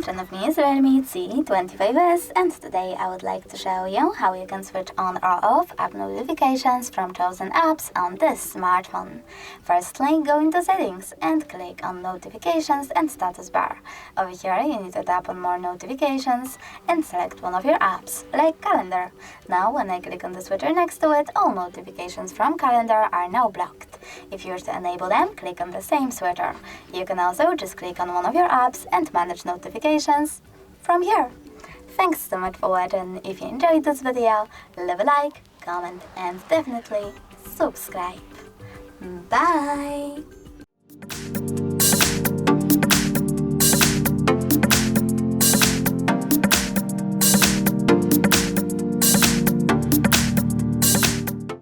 front of me is REALME C25s, and today I would like to show you how you can switch on or off app notifications from chosen apps on this smartphone. Firstly, go into Settings and click on Notifications and Status Bar. Over here, you need to tap on More Notifications and select one of your apps, like Calendar. Now, when I click on the switcher next to it, all notifications from Calendar are now blocked. If you wish to enable them, click on the same switcher. You can also just click on one of your apps and manage notifications from here. Thanks so much for watching. If you enjoyed this video, leave a like, comment and definitely subscribe. Bye!